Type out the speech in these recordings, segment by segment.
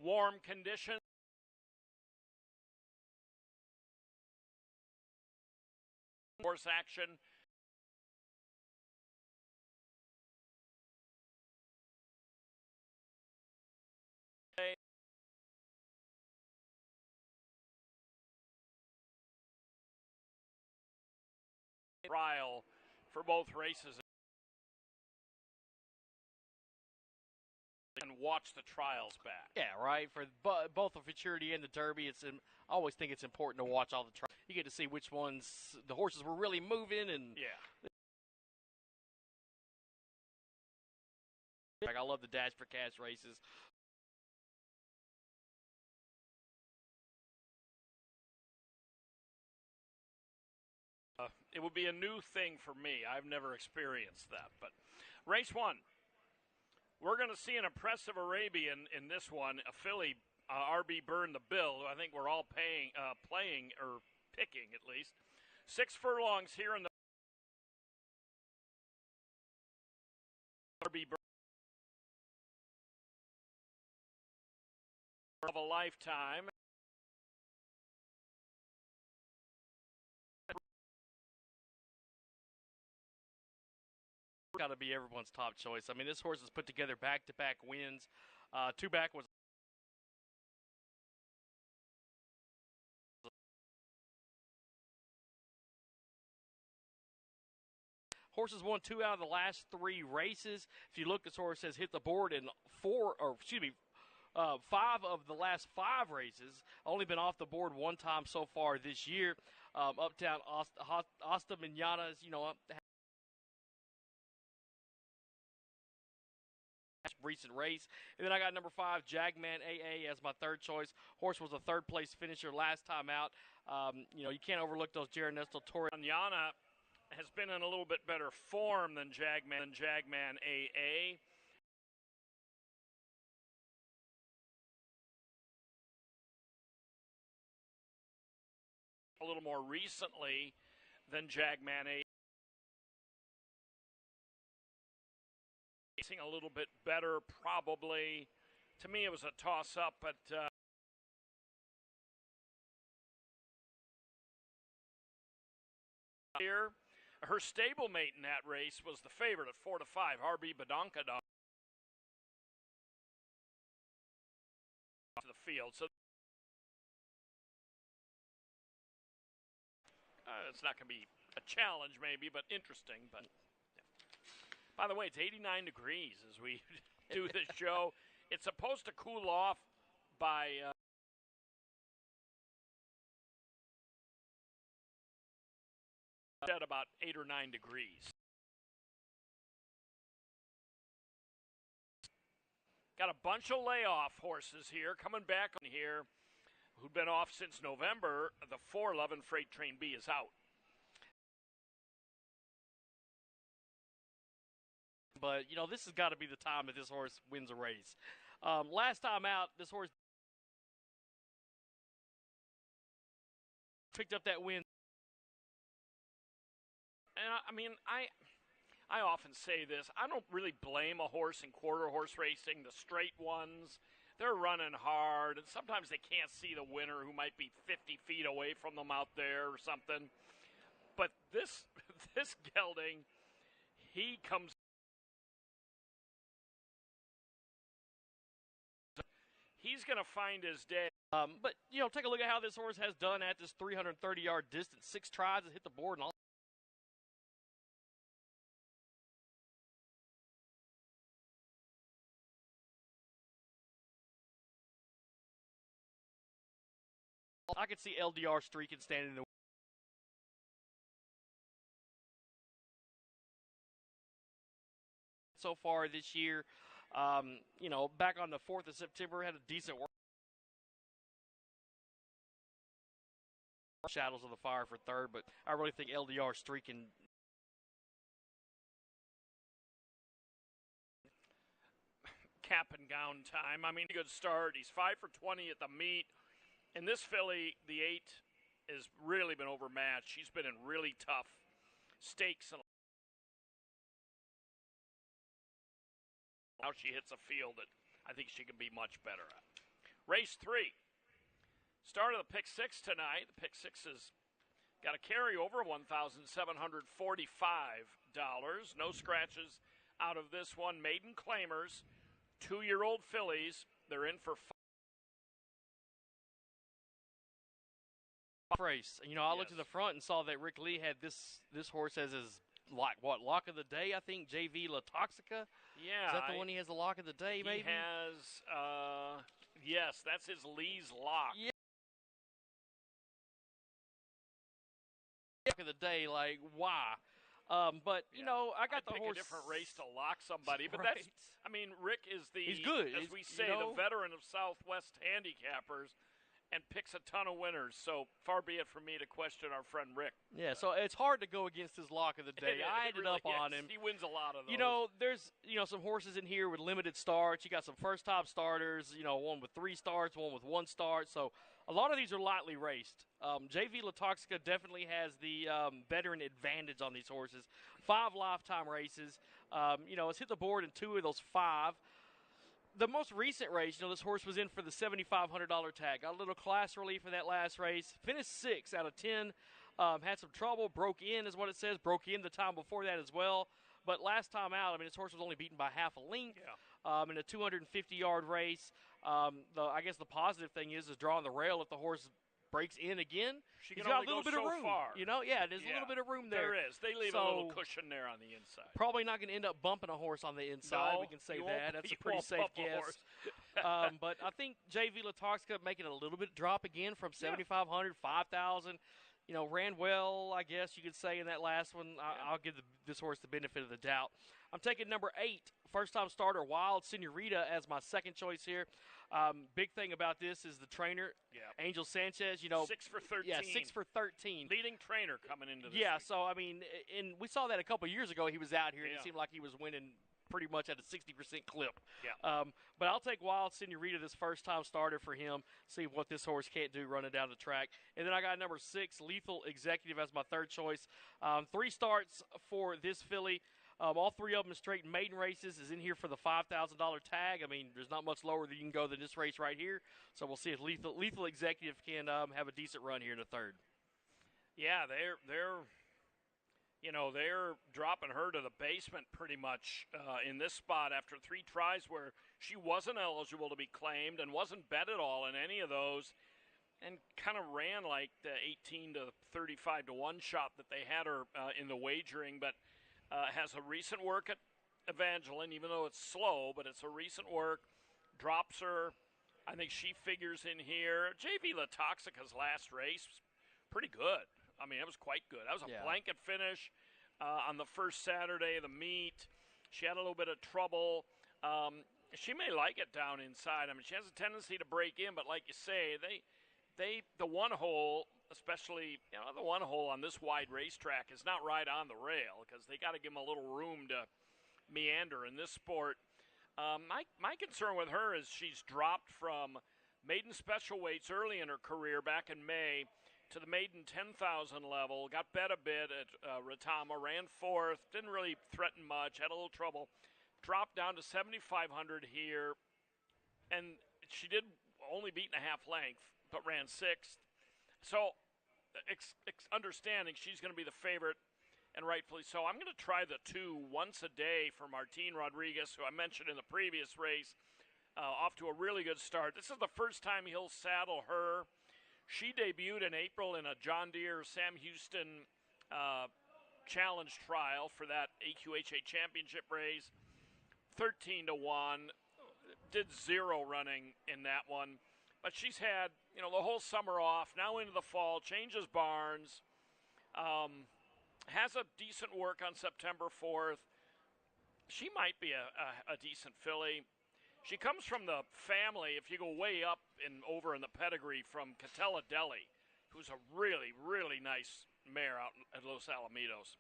warm conditions. Horse action. Trial for both races. And watch the trials back. Yeah, right. For both the Futurity and the Derby, I always think it's important to watch all the trials. You get to see which ones the horses were really moving, and like I love the Dash for Cash races. It would be a new thing for me. I've never experienced that. But race 1. We're going to see an impressive Arabian in this one, a filly, R.B. Burn the Bill, who I think we're all playing or picking at least. 6 furlongs here in the R.B. Burn of a lifetime. Got to be everyone's top choice. I mean, this horse has put together back-to-back wins. 2 back was horses won 2 out of the last 3 races. If you look, this horse has hit the board in 5 of the last 5 races. Only been off the board 1 time so far this year. Uptown Asta Manana is, recent race. And then I got number 5, Jagman AA, as my 3rd choice. Horse was a 3rd place finisher last time out. You can't overlook those Ernesto Torres. Manana has been in a little bit better form than Jagman AA. A little more recently than Jagman AA. A little bit better, probably. To me, it was a toss-up, but here, her stablemate in that race was the favorite at 4-5, R.B. Badonkadon, to the field. So it's not going to be a challenge, maybe, but interesting. But by the way, it's 89 degrees as we do this show. It's supposed to cool off by at about 8 or 9 degrees. Got a bunch of layoff horses here coming back on here who've been off since November. The 411 Freight Train B is out. But, this has got to be the time that this horse wins a race. Last time out, this horse picked up that win. And, I often say this. I don't really blame a horse in quarter horse racing, the straight ones. They're running hard, and sometimes they can't see the winner who might be 50 feet away from them out there or something. But this gelding, he comes. He's going to find his day. But, take a look at how this horse has done at this 330-yard distance. 6 tries to hit the board. And all. I could see LDR streaking standing in the so far this year. Back on the 4th of September, had a decent work. Shadows of the Fire for 3rd, but I really think LDR streaking. Cap and gown time. Good start. He's 5 for 20 at the meet. And this filly, the 8, has really been overmatched. She's been in really tough stakes. And now she hits a field that I think she can be much better at. Race 3. Start of the pick 6 tonight. The pick 6 has got a carryover, $1,745. No scratches out of this one. Maiden claimers, 2-year-old fillies. They're in for race. You know, I looked at the front and saw that Rick Lee had this horse as his lock of the day. I think JV La Toxica. Yeah, is that the one he has the lock of the day? Maybe he has. Yes, that's his Lee's lock. Yeah. Lock of the day, like why? But you know, I got I'd the pick horse. a different race to lock somebody, but right. that's. I mean, Rick is He's good, as we say, the veteran of Southwest handicappers, and picks a ton of winners. So far be it from me to question our friend Rick. Yeah, so it's hard to go against his lock of the day. I ended really up on him. He wins a lot of those. You know, there's some horses in here with limited starts. You got some first-time starters. You know, one with 3 starts, one with 1 start. So a lot of these are lightly raced. JV La Toxica definitely has the veteran advantage on these horses. 5 lifetime races. You know, it's hit the board in 2 of those 5. The most recent race, this horse was in for the $7,500 tag. Got a little class relief for that last race. Finished 6 out of 10. Had some trouble. Broke in is what it says. Broke in the time before that as well. But last time out, I mean, this horse was only beaten by half a length in a 250-yard race. I guess the positive thing is drawing the rail if the horse breaks in again. She can got only a little go bit so of room. far. There's a little bit of room there. There is. They leave a little cushion there on the inside. Probably not going to end up bumping a horse on the inside. No, we can say that. That's a you pretty won't safe bump a guess. horse. But I think JV La Toxica making a little bit drop again from 7,500, 5,000. You know, ran well, I guess you could say, in that last one. I'll give this horse the benefit of the doubt. I'm taking number 8, first-time starter, Wild Senorita, as my second choice here. Big thing about this is the trainer, Angel Sanchez. 6 for 13. Yeah, 6 for 13. Leading trainer coming into this. Yeah, week. so, I mean, and we saw that a couple years ago. He was out here, and Yeah. it seemed like he was winning pretty much at a 60% clip. Yeah. But I'll take Wild Senorita, this first-time starter for him, see what this horse can't do running down the track. And then I got number 6, Lethal Executive, as my third choice. 3 starts for this filly. All 3 of them straight maiden races, is in here for the $5,000 tag. I mean, there's not much lower that you can go than this race right here. So we'll see if Lethal Executive can have a decent run here in the third. Yeah, they're dropping her to the basement pretty much in this spot after 3 tries where she wasn't eligible to be claimed and wasn't bet at all in any of those, and kind of ran like the 18 to 35 to 1 shot that they had her in the wagering, but has a recent work at Evangeline, even though it's slow, but it's a recent work. Drops her. I think she figures in here. JV La Toxica's last race was pretty good. I mean, it was quite good. That was a blanket finish on the first Saturday of the meet. She had a little bit of trouble. She may like it down inside. I mean, she has a tendency to break in, but like you say, the one hole, especially the one hole on this wide racetrack, is not right on the rail because they got to give them a little room to meander in this sport. My concern with her is she's dropped from maiden special weights early in her career back in May to the maiden 10,000 level, got bet a bit at Retama, ran 4th, didn't really threaten much, had a little trouble, dropped down to 7,500 here, and she did only beat in a half length, but ran 6th. So, understanding she's going to be the favorite, and rightfully so. I'm going to try the 2 once a day for Martin Rodriguez, who I mentioned in the previous race, off to a really good start. This is the first time he'll saddle her. She debuted in April in a John Deere Sam Houston challenge trial for that AQHA championship race. 13 to 1. Did 0 running in that one. But she's had, the whole summer off, now into the fall, changes barns. Has a decent work on September 4th. She might be a decent filly. She comes from the family, if you go way up over in the pedigree, from Catella Deli, who's a really, really nice mare out at Los Alamitos.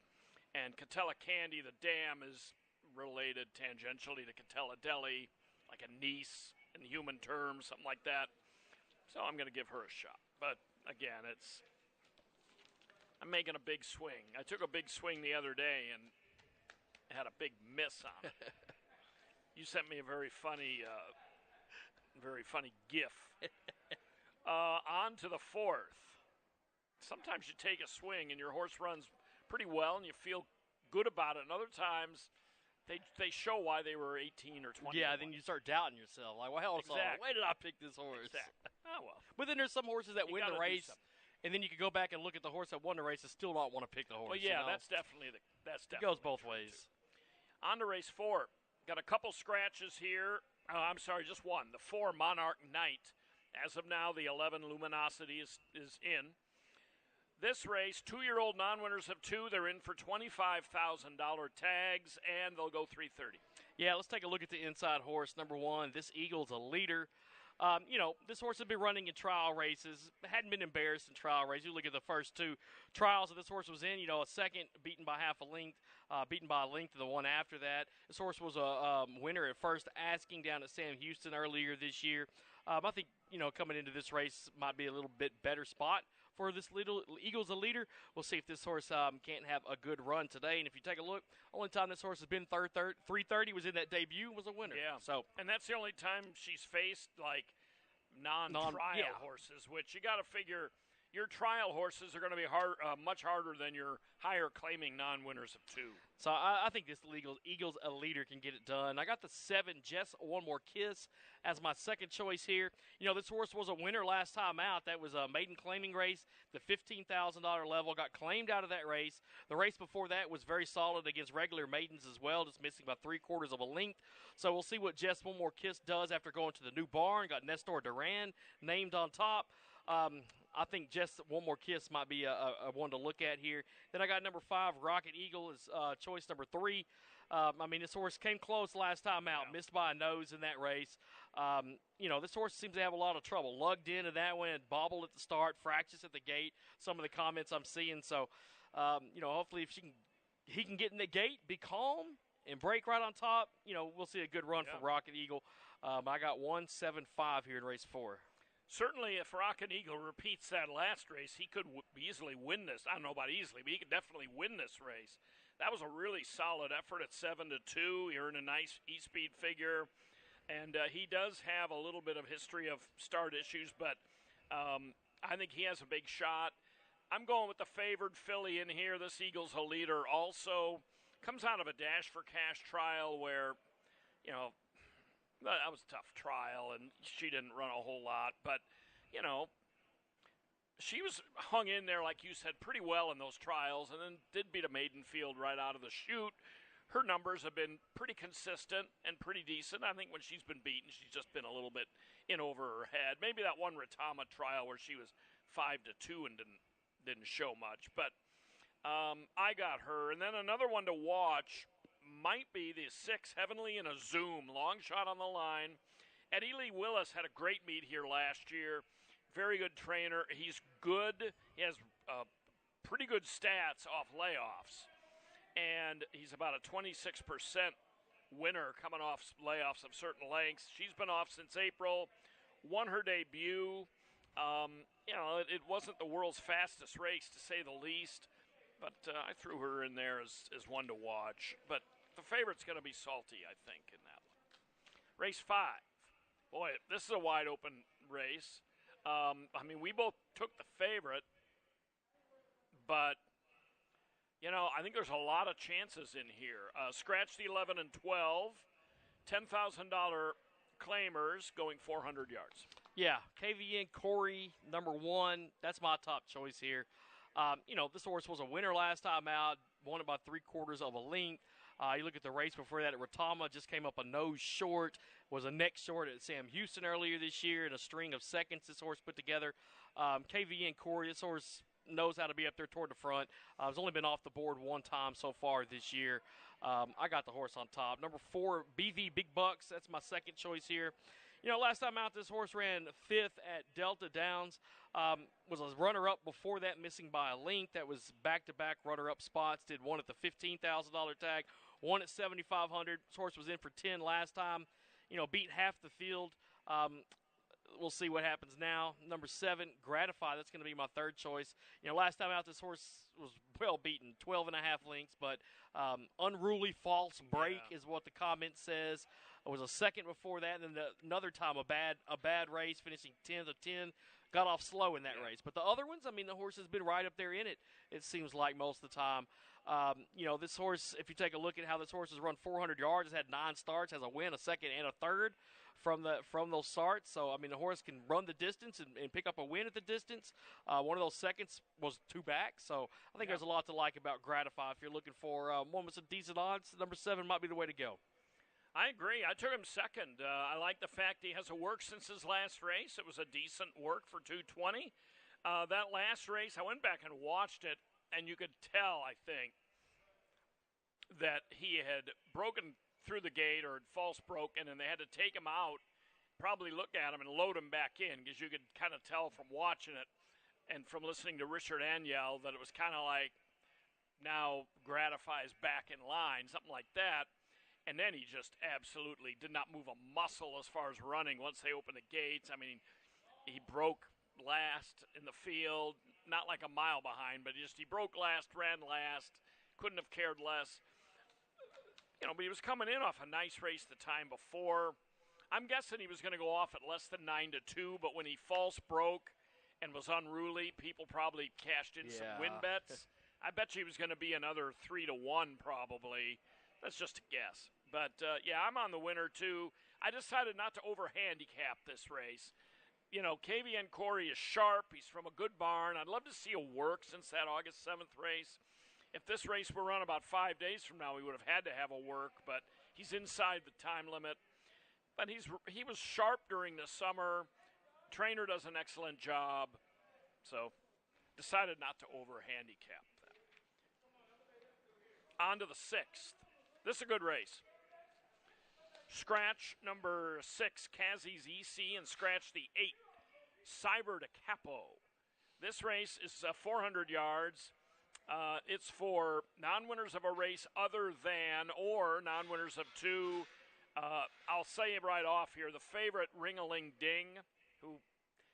And Catella Candy, the dam, is related tangentially to Catella Deli, like a niece in human terms, something like that. So I'm going to give her a shot. But, again, I'm making a big swing. I took a big swing the other day and had a big miss on it. You sent me a very funny very funny gif. On to the fourth. Sometimes you take a swing and your horse runs pretty well and you feel good about it. And other times they show why they were 18 or 20. Yeah, then you start doubting yourself. Like, well, Exactly. why did I pick this horse? Exactly. Oh, well. But then there's some horses that You win the gotta do race, something. and then you can go back and look at the horse that won the race and still not want to pick the horse. Well, yeah, you know? that's definitely It goes both true, ways. too. On to race 4. Got a couple scratches here. I'm sorry, just one. The 4 Monarch Knight. As of now, the 11 Luminosity is in. This race, 2-year-old non-winners of 2. They're in for $25,000 tags, and they'll go 330. Yeah, let's take a look at the inside horse. Number 1, this Eagle's a leader. This horse has been running in trial races. Hadn't been embarrassed in trial races. You look at the first 2 trials that this horse was in. A second beaten by half a length, beaten by a length of the one after that. This horse was a winner at First Asking down at Sam Houston earlier this year. I think, coming into this race might be a little bit better spot for this little Eagle's a leader. We'll see if this horse can't have a good run today. And if you take a look, only time this horse has been 330 was in that debut, was a winner. Yeah. So, and that's the only time she's faced like non-trial horses, which you got to figure your trial horses are going to be much harder than your higher claiming non-winners of 2. So I think this Eagles a leader can get it done. I got the 7 Just One More Kiss as my second choice here. This horse was a winner last time out. That was a maiden claiming race. The $15,000 level got claimed out of that race. The race before that was very solid against regular maidens as well, just missing by 3/4 of a length. So we'll see what Just One More Kiss does after going to the new barn. Got Nestor Duran named on top. I think Just One More Kiss might be a one to look at here. Then I got number 5, Rocket Eagle, is choice number 3. This horse came close last time out, missed by a nose in that race. This horse seems to have a lot of trouble. Lugged into that one, bobbled at the start, fractious at the gate. Some of the comments I'm seeing. So, hopefully if he can get in the gate, be calm, and break right on top, we'll see a good run for Rocket Eagle. I got 175 here in race 4. Certainly, if Rocket Eagle repeats that last race, he could easily win this. I don't know about easily, but he could definitely win this race. That was a really solid effort at 7-2. He earned a nice E-speed figure, and he does have a little bit of history of start issues, but I think he has a big shot. I'm going with the favored filly in here. This Eagle's a leader also. Comes out of a Dash for Cash trial where, that was a tough trial, and she didn't run a whole lot. But, she was hung in there, like you said, pretty well in those trials, and then did beat a maiden field right out of the chute. Her numbers have been pretty consistent and pretty decent. I think when she's been beaten, she's just been a little bit in over her head. Maybe that one Retama trial where she was 5-2 and didn't show much. But I got her. And then another one to watch might be the 6 Heavenly in a Zoom. Long shot on the line. Eddie Lee Willis had a great meet here last year. Very good trainer. He's good. He has pretty good stats off layoffs. And he's about a 26% winner coming off layoffs of certain lengths. She's been off since April. Won her debut. It wasn't the world's fastest race, to say the least. But I threw her in there as one to watch. But the favorite's going to be Salty, I think, in that one. Race 5. Boy, this is a wide-open race. We both took the favorite. But, I think there's a lot of chances in here. Scratch the 11 and 12. $10,000 claimers going 400 yards. Yeah, KVN Corey, number 1. That's my top choice here. This horse was a winner last time out, won it by 3/4 of a length. You look at the race before that at Retama, just came up a nose short, was a neck short at Sam Houston earlier this year, and a string of seconds this horse put together. KVN Corey, this horse knows how to be up there toward the front. Has only been off the board one time so far this year. I got the horse on top. Number 4, BV Big Bucks. That's my second choice here. Last time out, this horse ran 5th at Delta Downs. Was a runner-up before that, missing by a length. That was back-to-back runner-up spots. Did one at the $15,000 tag, one at $7,500. This horse was in for 10 last time. Beat half the field. We'll see what happens now. Number 7, Gratify. That's going to be my third choice. Last time out, this horse was well beaten, 12.5 lengths, but unruly false break is what the comment says. It was a second before that, and then another time a bad race, finishing 10th of 10. Got off slow in that race. But the other ones, I mean, the horse has been right up there in it, it seems like, most of the time. This horse, if you take a look at how this horse has run 400 yards, has had 9 starts, has a win, a second, and a third from those starts. So, I mean, the horse can run the distance and pick up a win at the distance. One of those seconds was 2 back. So, I think there's a lot to like about Gratify. If you're looking for one with some decent odds, number 7 might be the way to go. I agree. I took him second. I like the fact he has a work since his last race. It was a decent work for 220. That last race, I went back and watched it, and you could tell, I think, that he had broken through the gate or had false broken, and they had to take him out, probably look at him and load him back in, because you could kind of tell from watching it and from listening to Richard Aniel that it was kind of like, now Gratify's back in line, something like that. And then he just absolutely did not move a muscle as far as running once they opened the gates. I mean, he broke last in the field, not like a mile behind, but he broke last, ran last, couldn't have cared less. But he was coming in off a nice race the time before. I'm guessing he was going to go off at less than 9-2, but when he false broke and was unruly, people probably cashed in some win bets. I bet you he was going to be another 3-1 probably. That's just a guess. But, I'm on the winner, too. I decided not to over-handicap this race. KVN Corey is sharp. He's from a good barn. I'd love to see a work since that August 7th race. If this race were run about 5 days from now, we would have had to have a work, but he's inside the time limit. But he was sharp during the summer. Trainer does an excellent job. So, decided not to over-handicap that. On to the 6th. This is a good race. Scratch number 6, Kazzy's EC, and scratch the 8, Cyber de Capo. This race is 400 yards. It's for non-winners of a race other than or non-winners of 2. I'll say it right off here. The favorite, Ring-a-Ling Ding, who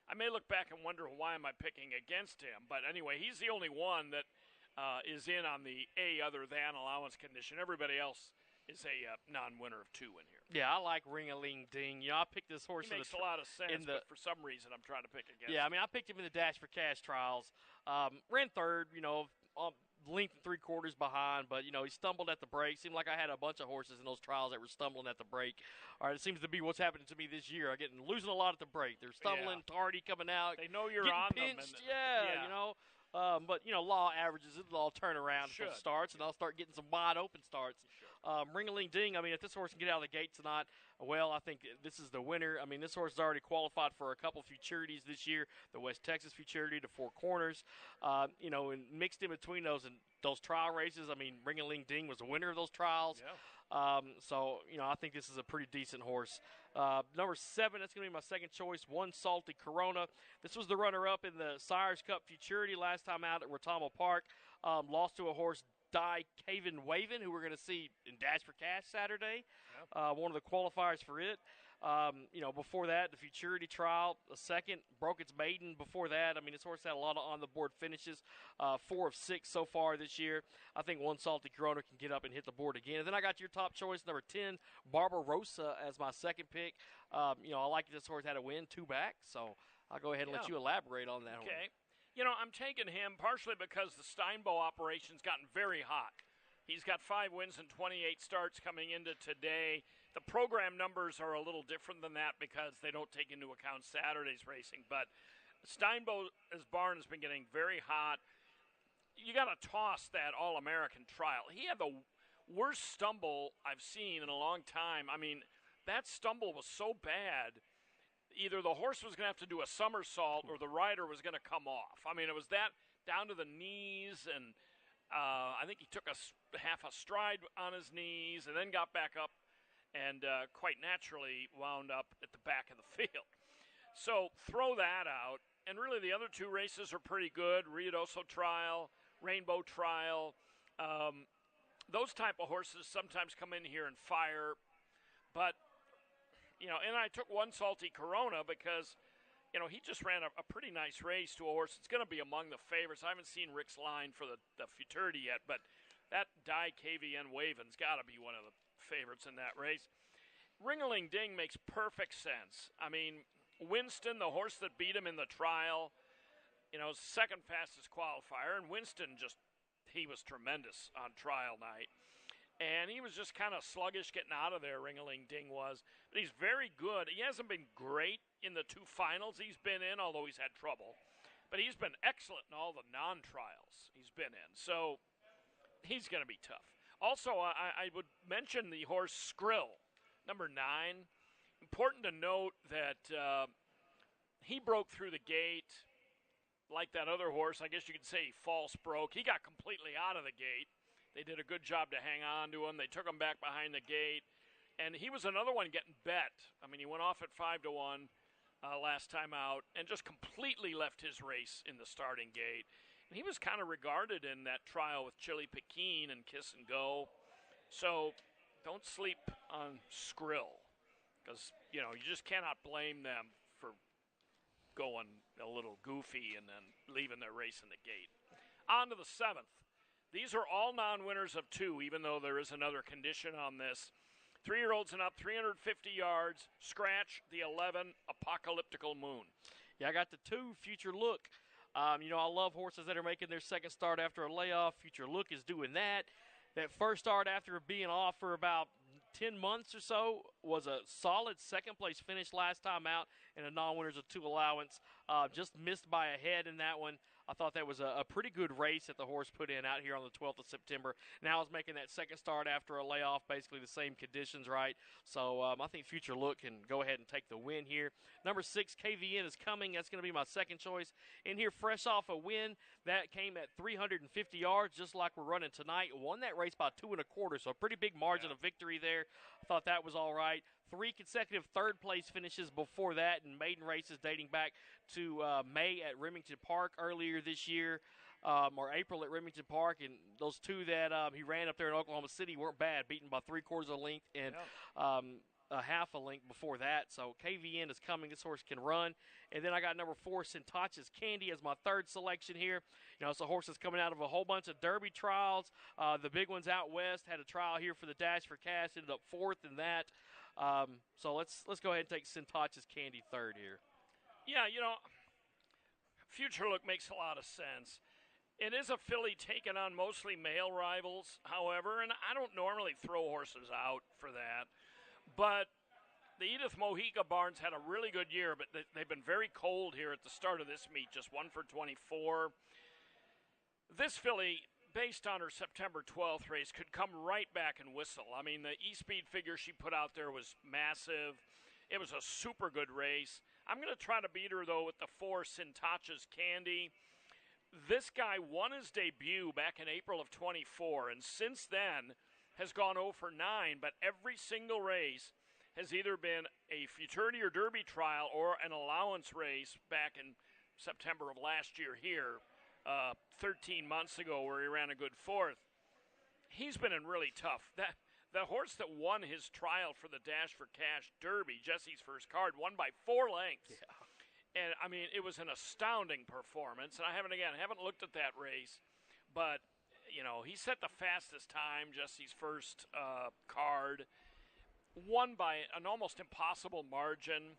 I may look back and wonder why am I picking against him. But anyway, he's the only one that is in on the A other than allowance condition. Everybody else is a non-winner of 2 in here. Yeah, I like Ring-a-Ling Ding. I picked this horse. He makes a lot of sense, but for some reason I'm trying to pick against him. Yeah, I mean, I picked him in the Dash for Cash trials. Ran third, length and 3/4 behind, but, he stumbled at the break. Seemed like I had a bunch of horses in those trials that were stumbling at the break. All right, it seems to be what's happening to me this year. I'm losing a lot at the break. They're stumbling, tardy coming out. They know you're getting on pinched. them. But, law averages, it'll all turn around for starts, and I'll start getting some wide open starts. Ring-a-Ling Ding, I mean, if this horse can get out of the gate tonight, well, I think this is the winner. I mean, this horse has already qualified for a couple futurities this year, the West Texas Futurity, the Four Corners, and mixed in between those trial races. I mean, Ring-a-Ling Ding was the winner of those trials. Yeah. I think this is a pretty decent horse. Number 7, that's going to be my second choice, One Salty Corona. This was the runner-up in the Sires Cup Futurity last time out at Retama Park. Lost to a horse, Die Caven Waven, who we're going to see in Dash for Cash Saturday. Yep. One of the qualifiers for it. Before that, the Futurity trial, a second, broke its maiden before that. I mean, this horse had a lot of on-the-board finishes, 4 of 6 so far this year. I think One Salty Corona can get up and hit the board again. And then I got your top choice, number 10, Barbarossa, as my second pick. I like this horse had a win, 2 back, so I'll go ahead and let you elaborate on that one. Okay. I'm taking him partially because the Steinbow operation's gotten very hot. He's got 5 wins and 28 starts coming into today. The program numbers are a little different than that because they don't take into account Saturday's racing. But Steinbow's barn has been getting very hot. You got to toss that All-American trial. He had the worst stumble I've seen in a long time. I mean, that stumble was so bad, either the horse was going to have to do a somersault or the rider was going to come off. I mean, it was that down to the knees, and I think he took half a stride on his knees and then got back up and quite naturally wound up at the back of the field. So throw that out. And really the other 2 races are pretty good. Ruidoso Trial, Rainbow Trial. Those type of horses sometimes come in here and fire. But, and I took One Salty Corona because, he just ran a pretty nice race to a horse that's going to be among the favorites. I haven't seen Rick's line for the Futurity yet, but that Die KVN Waven's got to be one of the favorites in that race. Ring-a-Ling Ding makes perfect sense. I mean, Winston, the horse that beat him in the trial, second fastest qualifier, and Winston he was tremendous on trial night. And he was just kind of sluggish getting out of there, Ring-a-Ling Ding was. But he's very good. He hasn't been great in the 2 finals he's been in, although he's had trouble. But he's been excellent in all the non-trials he's been in. So he's going to be tough. Also, I would mention the horse Skrill, number 9. Important to note that he broke through the gate like that other horse. I guess you could say he false broke. He got completely out of the gate. They did a good job to hang on to him. They took him back behind the gate. And he was another one getting bet. I mean, he went off at 5-1 last time out and just completely left his race in the starting gate. And he was kind of regarded in that trial with Chili Pekin and Kiss and Go. So don't sleep on Skrill because, you just cannot blame them for going a little goofy and then leaving their race in the gate. On to the 7th. These are all non-winners of 2, even though there is another condition on this. 3-year-olds and up, 350 yards, scratch the 11, Apocalyptical Moon. Yeah, I got the 2, Future Look. I love horses that are making their second start after a layoff. Future Look is doing that. That first start after being off for about 10 months or so was a solid second-place finish last time out and a non-winners of 2 allowance. Just missed by a head in that one. I thought that was a pretty good race that the horse put in out here on the 12th of September. Now it's making that second start after a layoff, basically the same conditions, right? So I think Future Look can go ahead and take the win here. Number 6, KVN is coming. That's going to be my second choice. In here, fresh off a win. That came at 350 yards, just like we're running tonight. Won that race by 2 1/4, so a pretty big margin of victory there. I thought that was all right. 3 consecutive third-place finishes before that in maiden races dating back to May at Remington Park earlier this year, or April at Remington Park. And those 2 that he ran up there in Oklahoma City weren't bad, beaten by 3/4 of a length and a half a length before that. So KVN is coming. This horse can run. And then I got number 4, Sintach's Candy, as my third selection here. It's a horse that's coming out of a whole bunch of Derby trials. The big ones out west had a trial here for the Dash for Cash, ended up 4th in that. So let's go ahead and take Sintach's Candy third here. Yeah, Future Look makes a lot of sense. It is a filly taking on mostly male rivals, however, and I don't normally throw horses out for that. But the Edith Mojica Barns had a really good year, but they've been very cold here at the start of this meet, just 1 for 24. This filly, based on her September 12th race, could come right back and whistle. I mean, the E-Speed figure she put out there was massive. It was a super good race. I'm going to try to beat her, though, with the 4, Sintach's Candy. This guy won his debut back in April of 24, and since then has gone 0 for 9, but every single race has either been a Futurity or Derby trial or an allowance race back in September of last year here, 13 months ago, where he ran a good 4th. He's been in really tough. The horse that won his trial for the Dash for Cash Derby, Jesse's First Card, won by 4 lengths. Yeah. And, I mean, it was an astounding performance. And I haven't looked at that race. But, he set the fastest time, Jesse's First Card. Won by an almost impossible margin.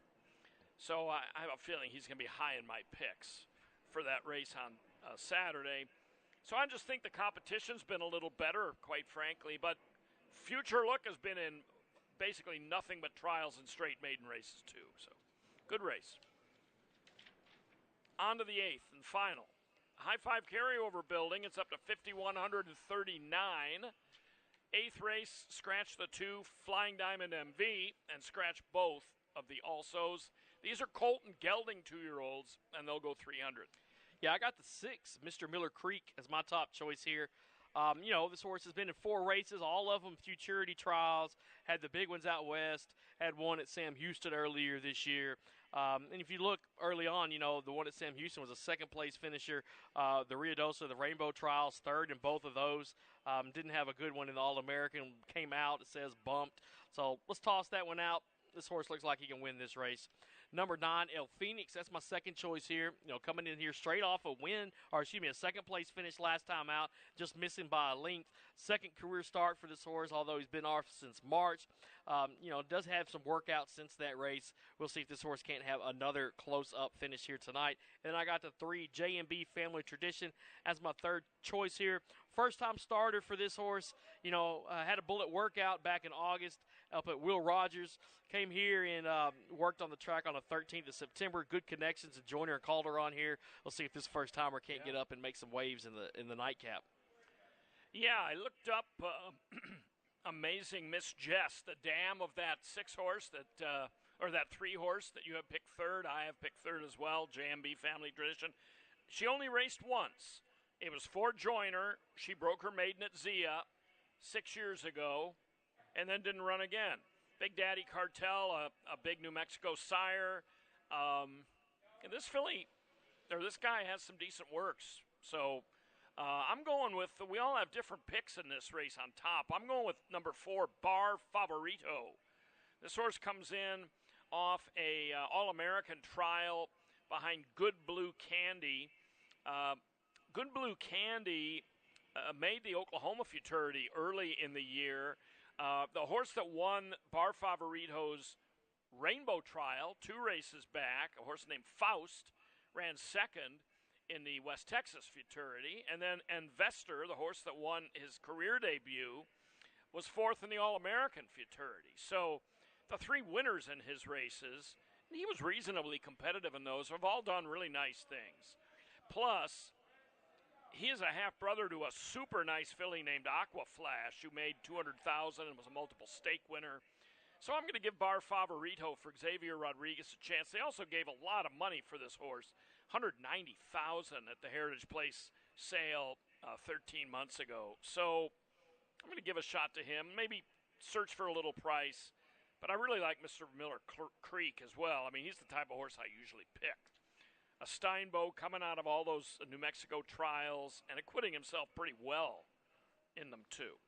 So I have a feeling he's going to be high in my picks for that race on Saturday. So I just think the competition's been a little better, quite frankly. But Future Look has been in basically nothing but trials and straight maiden races, too. So good race. On to the 8th and final. High Five carryover building. It's up to 5,139. 8th race, scratch the 2, Flying Diamond MV, and scratch both of the Alsos. These are Colton Gelding 2-year-olds, and they'll go 300. Yeah, I got the 6, Mr. Miller Creek, as my top choice here. This horse has been in 4 races, all of them Futurity trials, had the big ones out west, had one at Sam Houston earlier this year. And if you look early on, the one at Sam Houston was a second-place finisher. The Ruidoso, the Rainbow Trials, third in both of those. Didn't have a good one in the All-American. Came out, it says bumped. So let's toss that one out. this horse looks like he can win this race. Number 9, El Phoenix. That's my second choice here. Coming in here straight off a second place finish last time out, just missing by a length. Second career start for this horse, although he's been off since March. Does have some workouts since that race. We'll see if this horse can't have another close-up finish here tonight. And then I got the 3, J&B Family Tradition as my third choice here. First-time starter for this horse. Had a bullet workout back in August up at Will Rogers. Came here and worked on the track on the 13th of September. Good connections to Joyner and Calderon here. We'll see if this first-timer can't get up and make some waves in the nightcap. Yeah, I looked up Amazing Miss Jess, the dam of that 6-horse or that 3-horse that you have picked third. I have picked third as well, J&B Family Tradition. She only raced once. It was for Joyner. She broke her maiden at Zia 6 years ago and then didn't run again. Big Daddy Cartel, a big New Mexico sire. And this guy has some decent works. So I'm going with, we all have different picks in this race on top. I'm going with number 4, Bar Favorito. This horse comes in off a All-American trial behind Good Blue Candy. Good Blue Candy made the Oklahoma Futurity early in the year. The horse that won Bar Favorito's Rainbow Trial 2 races back, a horse named Faust, ran second in the West Texas Futurity. And then Investor, the horse that won his career debut, was 4th in the All-American Futurity. So the 3 winners in his races, and he was reasonably competitive in those, have all done really nice things. Plus, he is a half-brother to a super nice filly named Aqua Flash, who made $200,000 and was a multiple stake winner. So I'm going to give Bar Favorito for Xavier Rodriguez a chance. They also gave a lot of money for this horse, $190,000 at the Heritage Place sale 13 months ago. So I'm going to give a shot to him, maybe search for a little price. But I really like Mr. Miller Creek as well. I mean, he's the type of horse I usually pick. A Steinbow coming out of all those New Mexico trials and acquitting himself pretty well in them, too.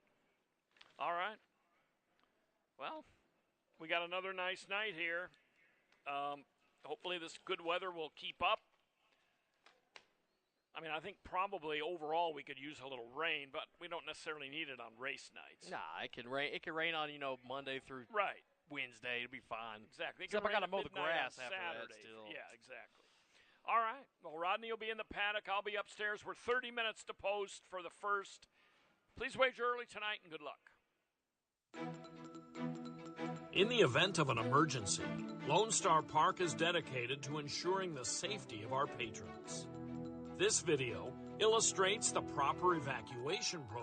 All right. Well, we got another nice night here. Hopefully this good weather will keep up. I mean, I think probably overall we could use a little rain, but we don't necessarily need it on race nights. Nah, it can rain. It can rain on, Monday through Wednesday. It'll be fine. Exactly. Except I got to mow the grass after that still. Yeah, exactly. All right. Well, Rodney will be in the paddock. I'll be upstairs. We're 30 minutes to post for the first. Please wager early tonight, and good luck. In the event of an emergency, Lone Star Park is dedicated to ensuring the safety of our patrons. This video illustrates the proper evacuation protocol.